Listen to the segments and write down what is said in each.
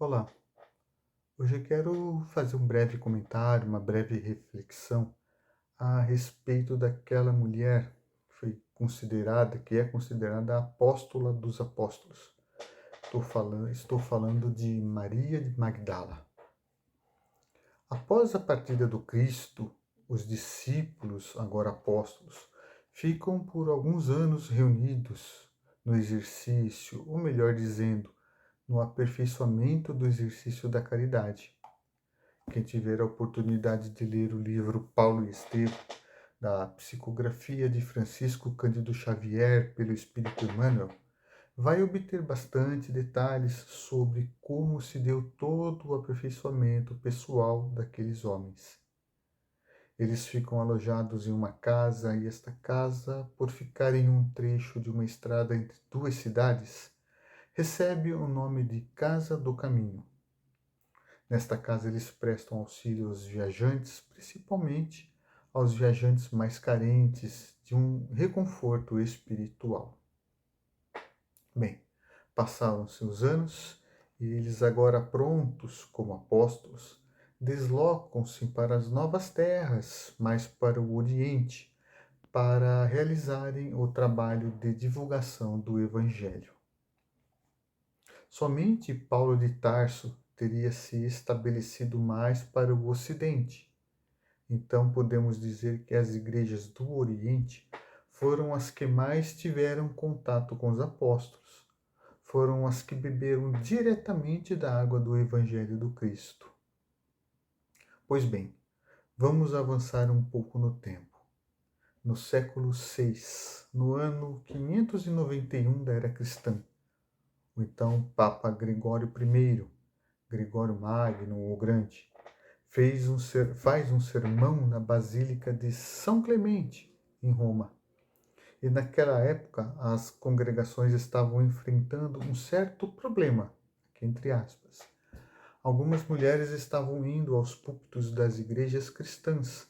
Olá, hoje eu quero fazer um breve comentário, uma breve reflexão a respeito daquela mulher que é considerada a apóstola dos apóstolos. Estou falando de Maria de Magdala. Após a partida do Cristo, os discípulos, agora apóstolos, ficam por alguns anos reunidos no exercício, ou melhor dizendo, no aperfeiçoamento do exercício da caridade. Quem tiver a oportunidade de ler o livro Paulo e Estevão, da psicografia de Francisco Cândido Xavier pelo Espírito Emmanuel, vai obter bastante detalhes sobre como se deu todo o aperfeiçoamento pessoal daqueles homens. Eles ficam alojados em uma casa e esta casa, por ficar em um trecho de uma estrada entre duas cidades, recebe o nome de Casa do Caminho. Nesta casa eles prestam auxílio aos viajantes, principalmente aos viajantes mais carentes de um reconforto espiritual. Bem, passaram-se os anos e eles, agora prontos como apóstolos, deslocam-se para as novas terras, mais para o Oriente, para realizarem o trabalho de divulgação do Evangelho. Somente Paulo de Tarso teria se estabelecido mais para o Ocidente. Então podemos dizer que as igrejas do Oriente foram as que mais tiveram contato com os apóstolos, foram as que beberam diretamente da água do Evangelho do Cristo. Pois bem, vamos avançar um pouco no tempo. No século VI, no ano 591 da era cristã, o então Papa Gregório I, Gregório Magno, o Grande, faz um sermão na Basílica de São Clemente, em Roma. E naquela época as congregações estavam enfrentando um certo problema, aqui entre aspas. Algumas mulheres estavam indo aos púlpitos das igrejas cristãs,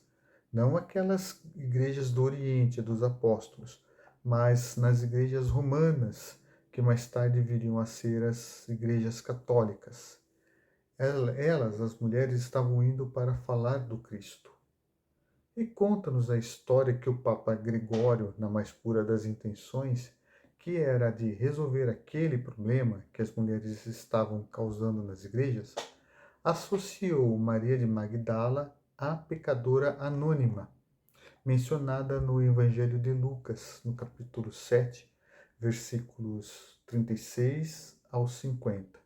não aquelas igrejas do Oriente, dos apóstolos, mas nas igrejas romanas, que mais tarde viriam a ser as igrejas católicas. Elas, as mulheres, estavam indo para falar do Cristo. E conta-nos a história que o Papa Gregório, na mais pura das intenções, que era de resolver aquele problema que as mulheres estavam causando nas igrejas, associou Maria de Magdala à pecadora anônima, mencionada no Evangelho de Lucas, no capítulo 7, versículos 36 ao 50.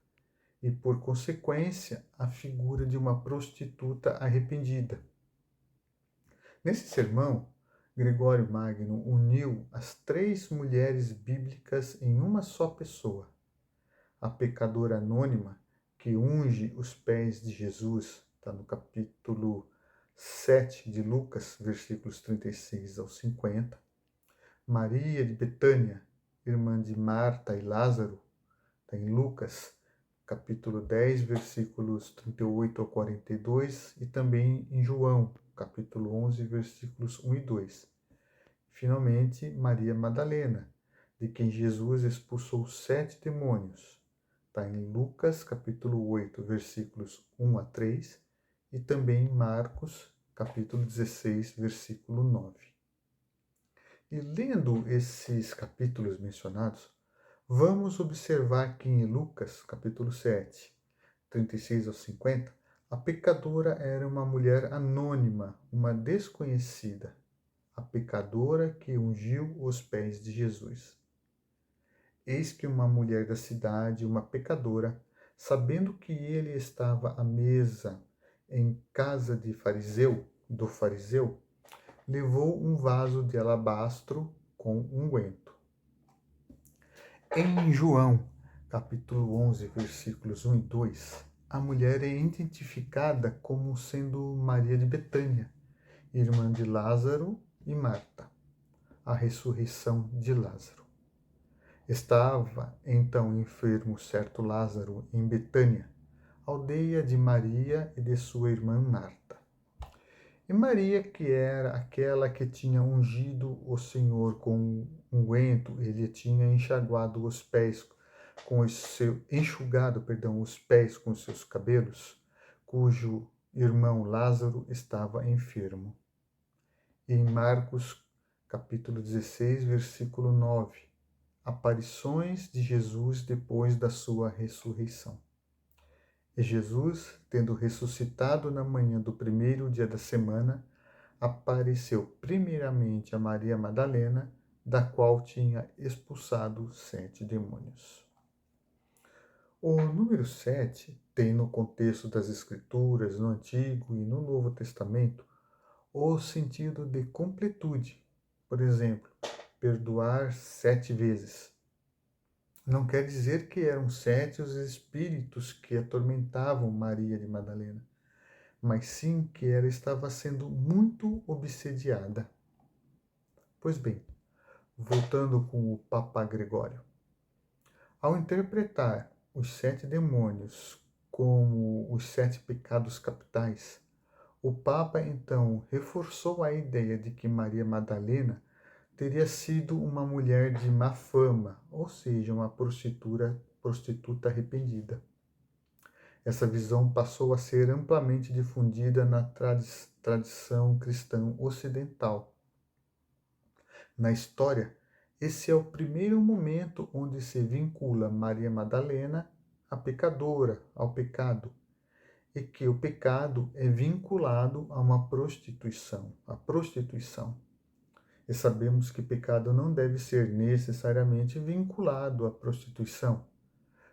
E, por consequência, a figura de uma prostituta arrependida. Nesse sermão, Gregório Magno uniu as três mulheres bíblicas em uma só pessoa. A pecadora anônima, que unge os pés de Jesus, está no capítulo 7 de Lucas, versículos 36 ao 50. Maria de Betânia, irmã de Marta e Lázaro, está em Lucas, capítulo 10, versículos 38 ao 42, e também em João, capítulo 11, versículos 1 e 2. Finalmente, Maria Madalena, de quem Jesus expulsou 7 demônios. Está em Lucas, capítulo 8, versículos 1 a 3, e também em Marcos, capítulo 16, versículo 9. E lendo esses capítulos mencionados, vamos observar que em Lucas, capítulo 7, 36 ao 50, a pecadora era uma mulher anônima, uma desconhecida, a pecadora que ungiu os pés de Jesus. Eis que uma mulher da cidade, uma pecadora, sabendo que ele estava à mesa em casa do fariseu, levou um vaso de alabastro com unguento. Em João, capítulo 11, versículos 1 e 2, a mulher é identificada como sendo Maria de Betânia, irmã de Lázaro e Marta, a ressurreição de Lázaro. Estava então enfermo certo Lázaro em Betânia, aldeia de Maria e de sua irmã Marta. E Maria, que era aquela que tinha ungido o Senhor com unguento, ele tinha enxaguado os pés os pés com os seus cabelos, cujo irmão Lázaro estava enfermo. E em Marcos, capítulo 16, versículo 9, aparições de Jesus depois da sua ressurreição. E Jesus, tendo ressuscitado na manhã do primeiro dia da semana, apareceu primeiramente a Maria Madalena, da qual tinha expulsado 7 demônios. O número 7 tem no contexto das Escrituras, no Antigo e no Novo Testamento, o sentido de completude. Por exemplo, perdoar 7 vezes. Não quer dizer que eram 7 os espíritos que atormentavam Maria de Madalena, mas sim que ela estava sendo muito obsediada. Pois bem, voltando com o Papa Gregório. Ao interpretar os 7 demônios como os 7 pecados capitais, o Papa então reforçou a ideia de que Maria Madalena teria sido uma mulher de má fama, ou seja, uma prostituta arrependida. Essa visão passou a ser amplamente difundida na tradição cristã ocidental. Na história, esse é o primeiro momento onde se vincula Maria Madalena, a pecadora, ao pecado, e que o pecado é vinculado a uma prostituição, a prostituição. E sabemos que pecado não deve ser necessariamente vinculado à prostituição.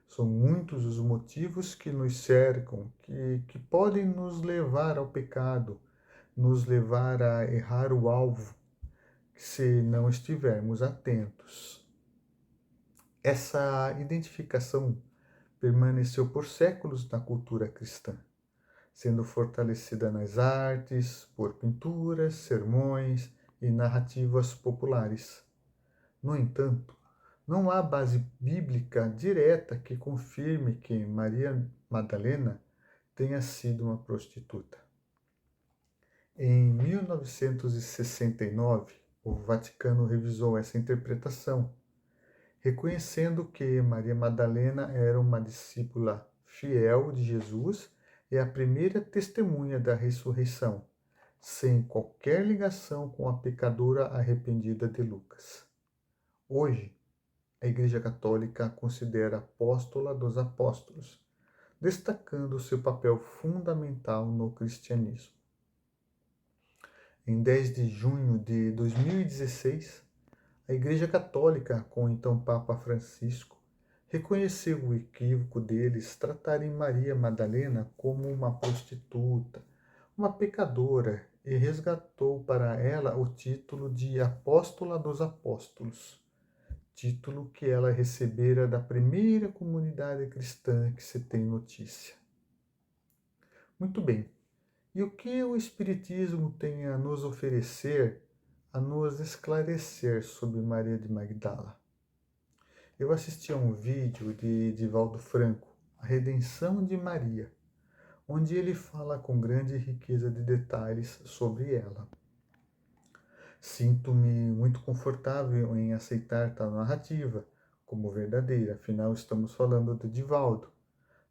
São muitos os motivos que nos cercam, que podem nos levar ao pecado, nos levar a errar o alvo, se não estivermos atentos. Essa identificação permaneceu por séculos na cultura cristã, sendo fortalecida nas artes, por pinturas, sermões e narrativas populares. No entanto, não há base bíblica direta que confirme que Maria Madalena tenha sido uma prostituta. Em 1969, o Vaticano revisou essa interpretação, reconhecendo que Maria Madalena era uma discípula fiel de Jesus e a primeira testemunha da ressurreição, sem qualquer ligação com a pecadora arrependida de Lucas. Hoje, a Igreja Católica a considera apóstola dos apóstolos, destacando seu papel fundamental no cristianismo. Em 10 de junho de 2016, a Igreja Católica, com o então Papa Francisco, reconheceu o equívoco deles tratarem Maria Madalena como uma prostituta, uma pecadora, e resgatou para ela o título de Apóstola dos Apóstolos, título que ela recebera da primeira comunidade cristã que se tem notícia. Muito bem, e o que o Espiritismo tem a nos oferecer, a nos esclarecer sobre Maria de Magdala? Eu assisti a um vídeo de Divaldo Franco, A Redenção de Maria, onde ele fala com grande riqueza de detalhes sobre ela. Sinto-me muito confortável em aceitar tal narrativa como verdadeira, afinal estamos falando de Divaldo,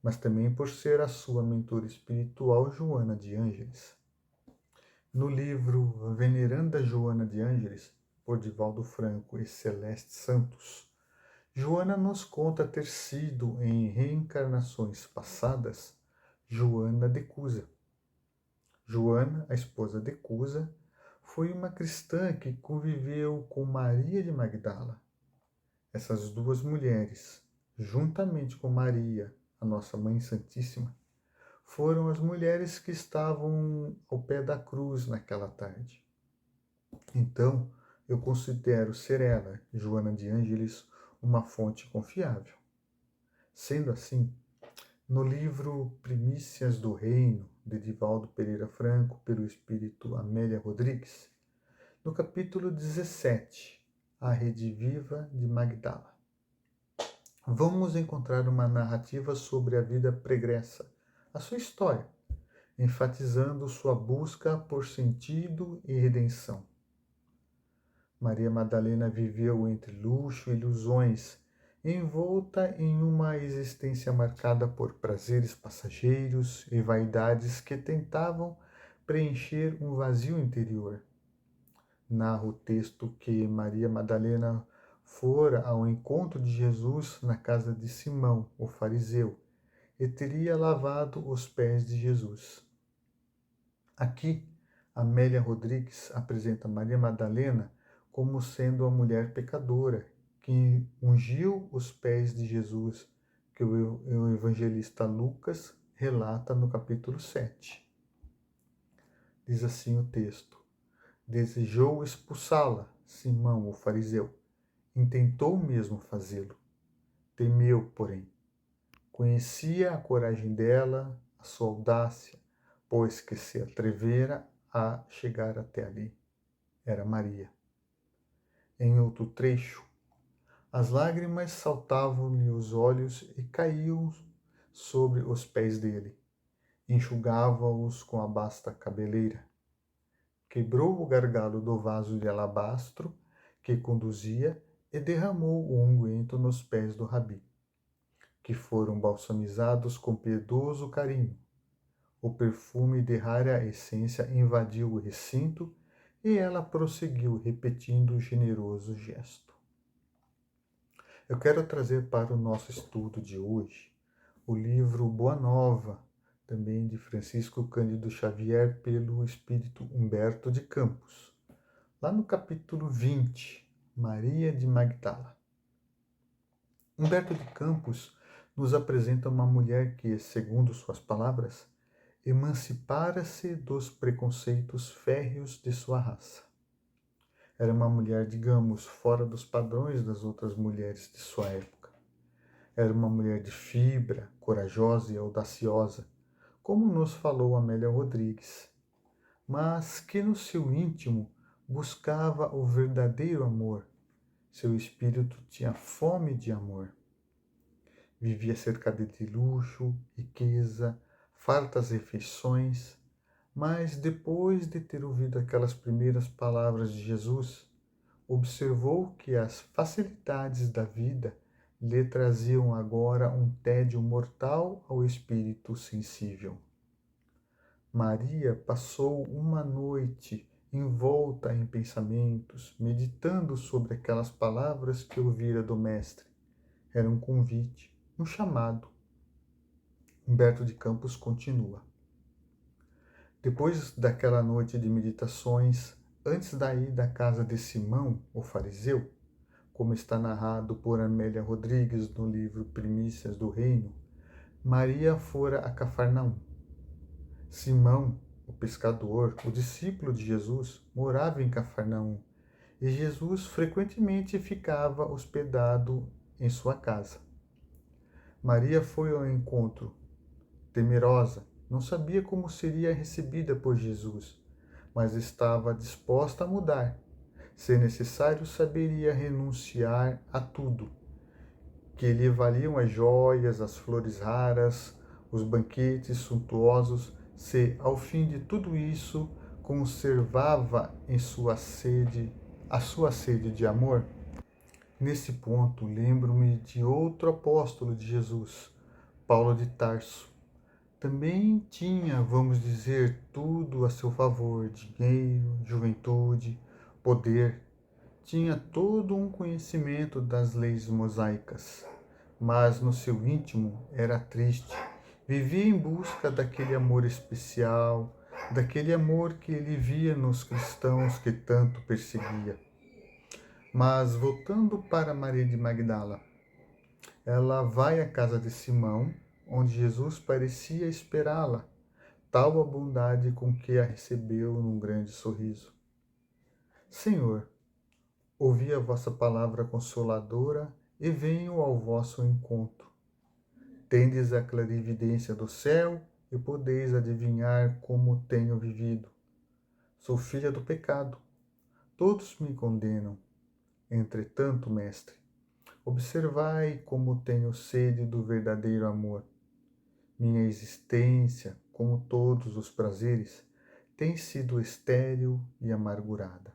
mas também por ser a sua mentora espiritual Joana de Ângeles. No livro Veneranda Joana de Ângeles, por Divaldo Franco e Celeste Santos, Joana nos conta ter sido, em reencarnações passadas, Joana de Cusa. Joana, a esposa de Cusa, foi uma cristã que conviveu com Maria de Magdala. Essas duas mulheres, juntamente com Maria, a nossa Mãe Santíssima, foram as mulheres que estavam ao pé da cruz naquela tarde. Então, eu considero ser ela, Joana de Ângeles, uma fonte confiável. Sendo assim, no livro Primícias do Reino, de Divaldo Pereira Franco, pelo espírito Amélia Rodrigues, no capítulo 17, A Rede Viva de Magdala, vamos encontrar uma narrativa sobre a vida pregressa, a sua história, enfatizando sua busca por sentido e redenção. Maria Madalena viveu entre luxo e ilusões, envolta em uma existência marcada por prazeres passageiros e vaidades que tentavam preencher um vazio interior. Narra o texto que Maria Madalena fora ao encontro de Jesus na casa de Simão, o fariseu, e teria lavado os pés de Jesus. Aqui, Amélia Rodrigues apresenta Maria Madalena como sendo a mulher pecadora que ungiu os pés de Jesus, que o evangelista Lucas relata no capítulo 7. Diz assim o texto: desejou expulsá-la, Simão, o fariseu. Intentou mesmo fazê-lo. Temeu, porém. Conhecia a coragem dela, a sua audácia, pois que se atrevera a chegar até ali. Era Maria. Em outro trecho, as lágrimas saltavam-lhe os olhos e caíam sobre os pés dele. Enxugava-os com a basta cabeleira. Quebrou o gargalo do vaso de alabastro que conduzia e derramou o unguento nos pés do rabi, que foram balsamizados com piedoso carinho. O perfume de rara essência invadiu o recinto e ela prosseguiu, repetindo o generoso gesto. Eu quero trazer para o nosso estudo de hoje o livro Boa Nova, também de Francisco Cândido Xavier, pelo espírito Humberto de Campos. Lá no capítulo 20, Maria de Magdala. Humberto de Campos nos apresenta uma mulher que, segundo suas palavras, emancipara-se dos preconceitos férreos de sua raça. Era uma mulher, digamos, fora dos padrões das outras mulheres de sua época. Era uma mulher de fibra, corajosa e audaciosa, como nos falou Amélia Rodrigues, mas que no seu íntimo buscava o verdadeiro amor. Seu espírito tinha fome de amor. Vivia cercada de luxo, riqueza, fartas refeições, mas depois de ter ouvido aquelas primeiras palavras de Jesus, observou que as facilidades da vida lhe traziam agora um tédio mortal ao espírito sensível. Maria passou uma noite envolta em pensamentos, meditando sobre aquelas palavras que ouvira do Mestre. Era um convite, um chamado. Humberto de Campos continua. Depois daquela noite de meditações, antes da ida à casa de Simão, o fariseu, como está narrado por Amélia Rodrigues no livro Primícias do Reino, Maria fora a Cafarnaum. Simão, o pescador, o discípulo de Jesus, morava em Cafarnaum, e Jesus frequentemente ficava hospedado em sua casa. Maria foi ao encontro, temerosa, não sabia como seria recebida por Jesus, mas estava disposta a mudar. Se necessário, saberia renunciar a tudo, que lhe valiam as joias, as flores raras, os banquetes suntuosos, se, ao fim de tudo isso, conservava em a sua sede de amor. Nesse ponto, lembro-me de outro apóstolo de Jesus, Paulo de Tarso. Também tinha, vamos dizer, tudo a seu favor: dinheiro, juventude, poder. Tinha todo um conhecimento das leis mosaicas, mas no seu íntimo era triste. Vivia em busca daquele amor especial, daquele amor que ele via nos cristãos que tanto perseguia. Mas voltando para Maria de Magdala, ela vai à casa de Simão, onde Jesus parecia esperá-la, tal a bondade com que a recebeu num grande sorriso. Senhor, ouvi a vossa palavra consoladora e venho ao vosso encontro. Tendes a clarividência do céu e podeis adivinhar como tenho vivido. Sou filha do pecado. Todos me condenam. Entretanto, mestre, observai como tenho sede do verdadeiro amor. Minha existência, como todos os prazeres, tem sido estéril e amargurada.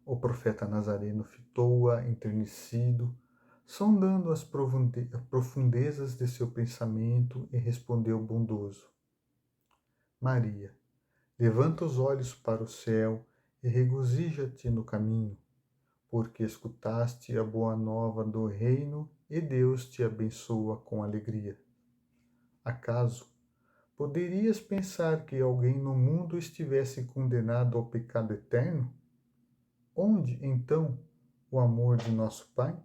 O profeta Nazareno fitou-a enternecido, sondando as profundezas de seu pensamento, e respondeu bondoso: Maria, levanta os olhos para o céu e regozija-te no caminho, porque escutaste a boa nova do reino e Deus te abençoa com alegria. Acaso poderias pensar que alguém no mundo estivesse condenado ao pecado eterno? Onde, então, o amor de nosso Pai?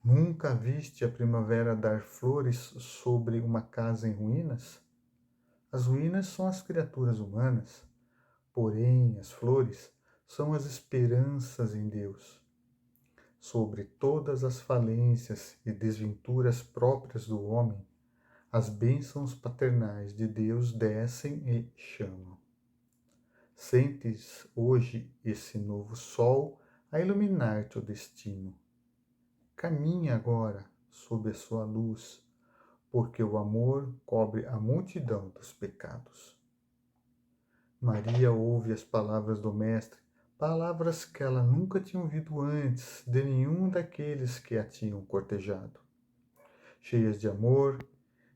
Nunca viste a primavera dar flores sobre uma casa em ruínas? As ruínas são as criaturas humanas, porém as flores são as esperanças em Deus. Sobre todas as falências e desventuras próprias do homem, as bênçãos paternais de Deus descem e chamam. Sentes hoje esse novo sol a iluminar teu destino. Caminha agora sob a sua luz, porque o amor cobre a multidão dos pecados. Maria ouve as palavras do Mestre, palavras que ela nunca tinha ouvido antes de nenhum daqueles que a tinham cortejado. Cheias de amor,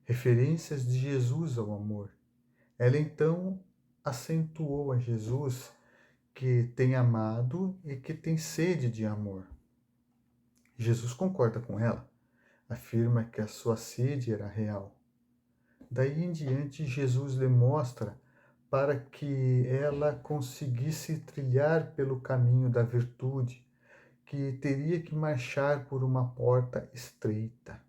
referências de Jesus ao amor. Ela então acentuou a Jesus que tem amado e que tem sede de amor. Jesus concorda com ela, afirma que a sua sede era real. Daí em diante, Jesus lhe mostra para que ela conseguisse trilhar pelo caminho da virtude, que teria que marchar por uma porta estreita.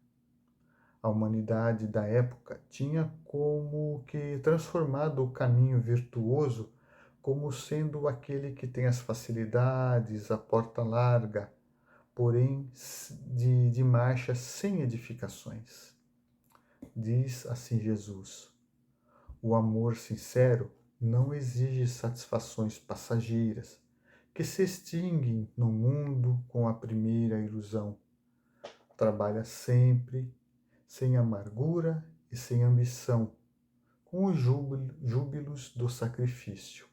A humanidade da época tinha como que transformado o caminho virtuoso como sendo aquele que tem as facilidades, a porta larga, porém de marcha sem edificações. Diz assim Jesus: o amor sincero não exige satisfações passageiras, que se extinguem no mundo com a primeira ilusão. Trabalha sempre, sem amargura e sem ambição, com os júbilos do sacrifício.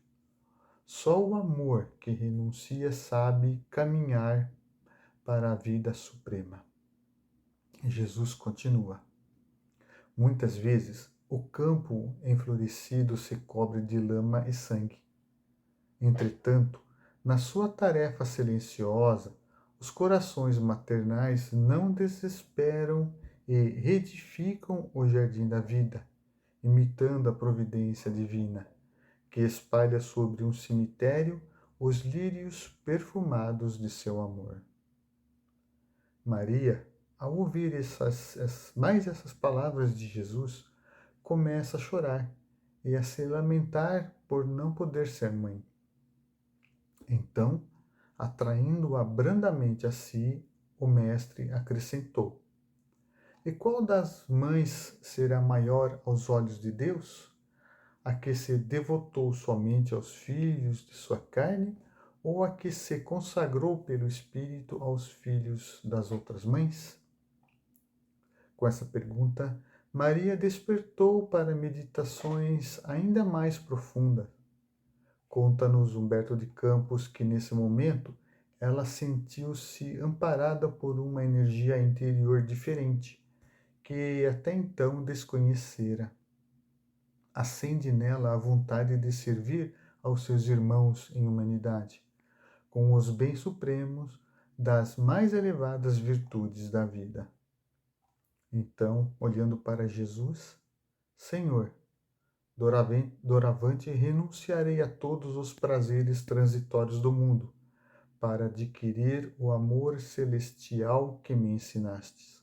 Só o amor que renuncia sabe caminhar para a vida suprema. Jesus continua: muitas vezes o campo enflorescido se cobre de lama e sangue. Entretanto, na sua tarefa silenciosa, os corações maternais não desesperam e reedificam o jardim da vida, imitando a providência divina, que espalha sobre um cemitério os lírios perfumados de seu amor. Maria, ao ouvir essas palavras de Jesus, começa a chorar e a se lamentar por não poder ser mãe. Então, atraindo-a brandamente a si, o Mestre acrescentou: e qual das mães será maior aos olhos de Deus? A que se devotou somente aos filhos de sua carne, ou a que se consagrou pelo Espírito aos filhos das outras mães? Com essa pergunta, Maria despertou para meditações ainda mais profundas. Conta-nos Humberto de Campos que, nesse momento, ela sentiu-se amparada por uma energia interior diferente, que até então desconhecera. Acende nela a vontade de servir aos seus irmãos em humanidade, com os bens supremos das mais elevadas virtudes da vida. Então, olhando para Jesus: Senhor, doravante renunciarei a todos os prazeres transitórios do mundo, para adquirir o amor celestial que me ensinastes.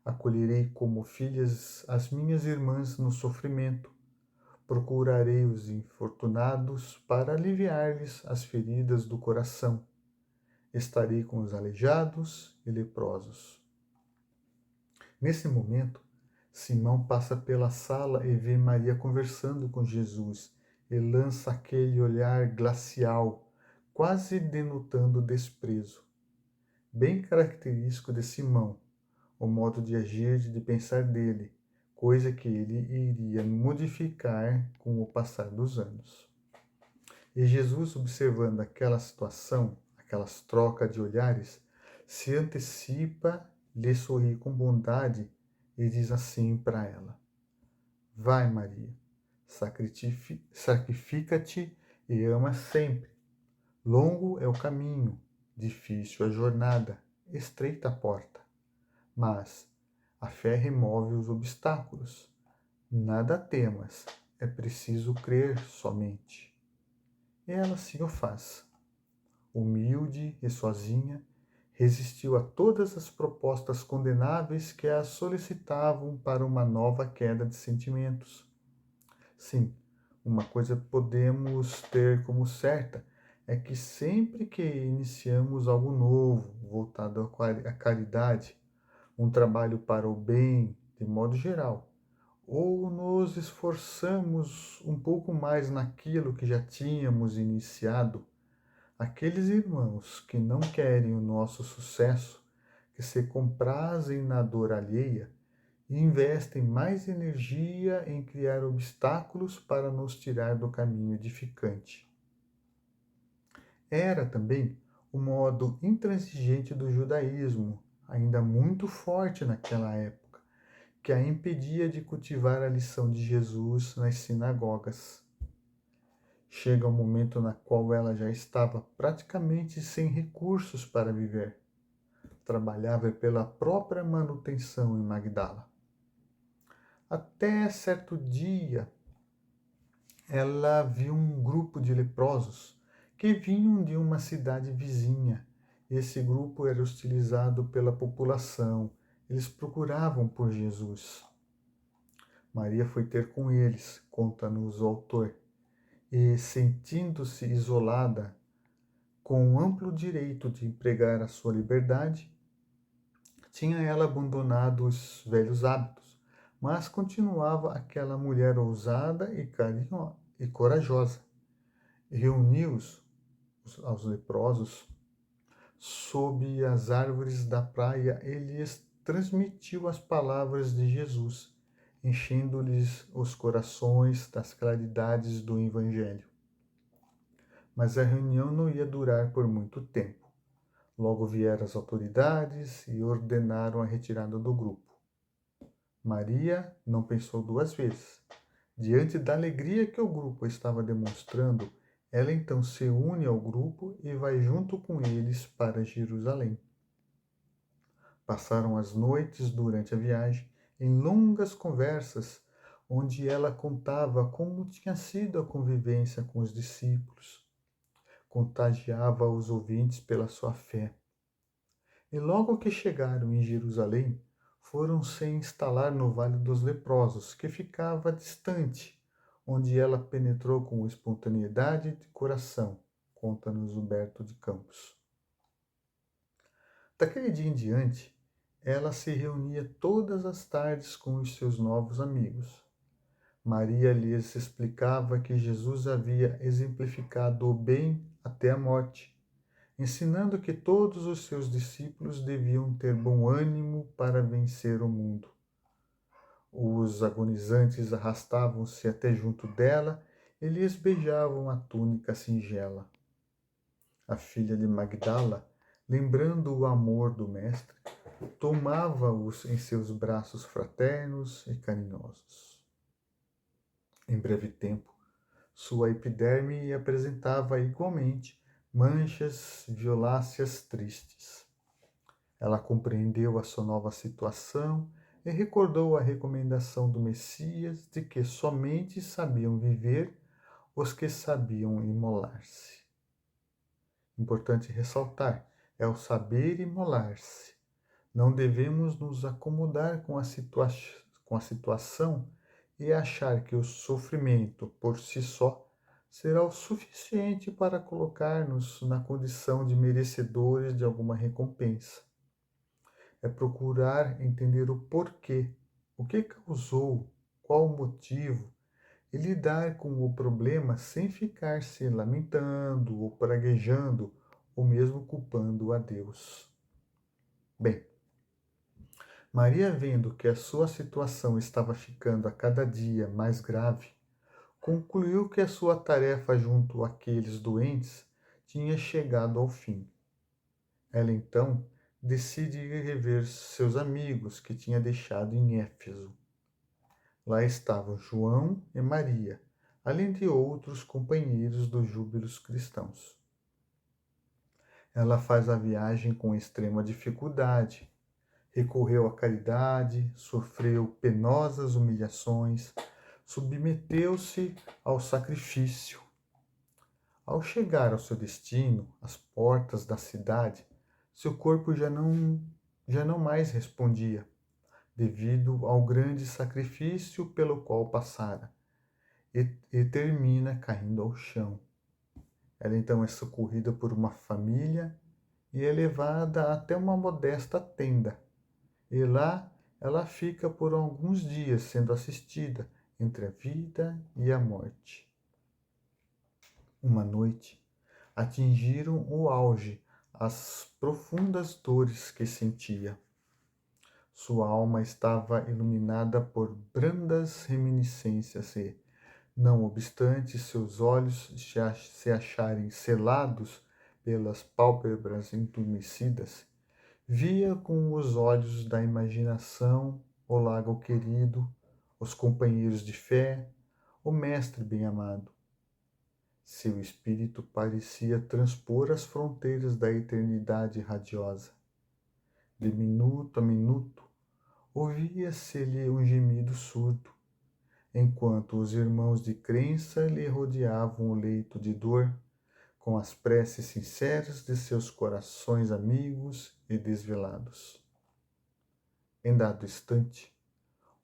Acolherei como filhas as minhas irmãs no sofrimento. Procurarei os infortunados para aliviar-lhes as feridas do coração. Estarei com os aleijados e leprosos. Nesse momento, Simão passa pela sala e vê Maria conversando com Jesus e lança aquele olhar glacial, quase denotando desprezo. Bem característico de Simão, o modo de agir e de pensar dele, coisa que ele iria modificar com o passar dos anos. E Jesus, observando aquela situação, aquelas trocas de olhares, se antecipa, lhe sorri com bondade e diz assim para ela: Vai, Maria, sacrifica-te e ama sempre. Longo é o caminho, difícil a jornada, estreita a porta, mas a fé remove os obstáculos. Nada temas, é preciso crer somente. E ela assim o faz. Humilde e sozinha, resistiu a todas as propostas condenáveis que a solicitavam para uma nova queda de sentimentos. Sim, uma coisa podemos ter como certa é que sempre que iniciamos algo novo, voltado à caridade, um trabalho para o bem, de modo geral, ou nos esforçamos um pouco mais naquilo que já tínhamos iniciado, aqueles irmãos que não querem o nosso sucesso, que se comprazem na dor alheia, e investem mais energia em criar obstáculos para nos tirar do caminho edificante. Era também o modo intransigente do judaísmo, ainda muito forte naquela época, que a impedia de cultivar a lição de Jesus nas sinagogas. Chega um momento na qual ela já estava praticamente sem recursos para viver. Trabalhava pela própria manutenção em Magdala. Até certo dia, ela viu um grupo de leprosos que vinham de uma cidade vizinha. Esse grupo era hostilizado pela população. Eles procuravam por Jesus. Maria foi ter com eles, conta-nos o autor, e, sentindo-se isolada, com o amplo direito de empregar a sua liberdade, tinha ela abandonado os velhos hábitos, mas continuava aquela mulher ousada e corajosa. Reuniu-os aos leprosos sob as árvores da praia e lhes transmitiu as palavras de Jesus, enchendo-lhes os corações das claridades do Evangelho. Mas a reunião não ia durar por muito tempo. Logo vieram as autoridades e ordenaram a retirada do grupo. Maria não pensou duas vezes. Diante da alegria que o grupo estava demonstrando, ela então se une ao grupo e vai junto com eles para Jerusalém. Passaram as noites durante a viagem em longas conversas, onde ela contava como tinha sido a convivência com os discípulos, contagiava os ouvintes pela sua fé. E logo que chegaram em Jerusalém, foram se instalar no Vale dos Leprosos, que ficava distante, onde ela penetrou com espontaneidade de coração, conta-nos Humberto de Campos. Daquele dia em diante, ela se reunia todas as tardes com os seus novos amigos. Maria lhes explicava que Jesus havia exemplificado o bem até a morte, ensinando que todos os seus discípulos deviam ter bom ânimo para vencer o mundo. Os agonizantes arrastavam-se até junto dela e lhes beijavam a túnica singela. A filha de Magdala, lembrando o amor do Mestre, tomava-os em seus braços fraternos e carinhosos. Em breve tempo, sua epiderme apresentava igualmente manchas violáceas tristes. Ela compreendeu a sua nova situação e recordou a recomendação do Messias de que somente sabiam viver os que sabiam imolar-se. Importante ressaltar, é o saber imolar-se. Não devemos nos acomodar com a situação e achar que o sofrimento por si só será o suficiente para colocar-nos na condição de merecedores de alguma recompensa. É procurar entender o porquê, o que causou, qual o motivo, e lidar com o problema sem ficar se lamentando ou praguejando ou mesmo culpando a Deus. Bem, Maria, vendo que a sua situação estava ficando a cada dia mais grave, concluiu que a sua tarefa junto àqueles doentes tinha chegado ao fim. Ela então decide ir rever seus amigos que tinha deixado em Éfeso. Lá estavam João e Maria, além de outros companheiros dos júbilos cristãos. Ela faz a viagem com extrema dificuldade, recorreu à caridade, sofreu penosas humilhações, submeteu-se ao sacrifício. Ao chegar ao seu destino, às portas da cidade, seu corpo já não mais respondia, devido ao grande sacrifício pelo qual passara, e termina caindo ao chão. Ela então é socorrida por uma família e é levada até uma modesta tenda. E lá ela fica por alguns dias sendo assistida entre a vida e a morte. Uma noite, atingiram o auge as profundas dores que sentia. Sua alma estava iluminada por brandas reminiscências e, não obstante seus olhos se acharem selados pelas pálpebras entumecidas, via com os olhos da imaginação o lago querido, os companheiros de fé, o mestre bem-amado. Seu espírito parecia transpor as fronteiras da eternidade radiosa. De minuto a minuto, ouvia-se-lhe um gemido surdo, enquanto os irmãos de crença lhe rodeavam o leito de dor, com as preces sinceras de seus corações amigos e desvelados. Em dado instante,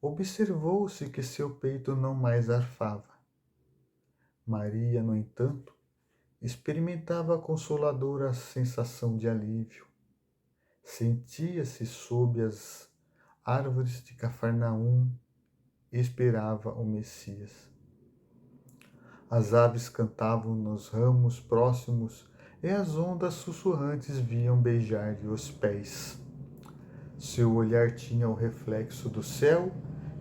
observou-se que seu peito não mais arfava. Maria, no entanto, experimentava a consoladora sensação de alívio. Sentia-se sob as árvores de Cafarnaum e esperava o Messias. As aves cantavam nos ramos próximos e as ondas sussurrantes vinham beijar-lhe os pés. Seu olhar tinha o reflexo do céu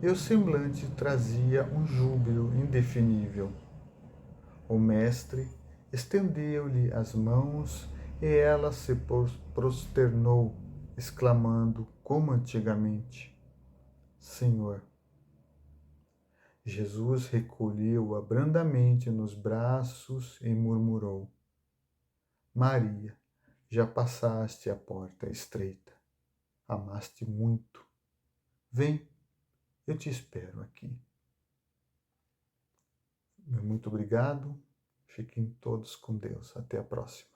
e o semblante trazia um júbilo indefinível. O mestre estendeu-lhe as mãos e ela se prosternou, exclamando como antigamente: Senhor. Jesus recolheu-a brandamente nos braços e murmurou: Maria, já passaste a porta estreita. Amaste muito. Vem, eu te espero aqui. Muito obrigado. Fiquem todos com Deus. Até a próxima.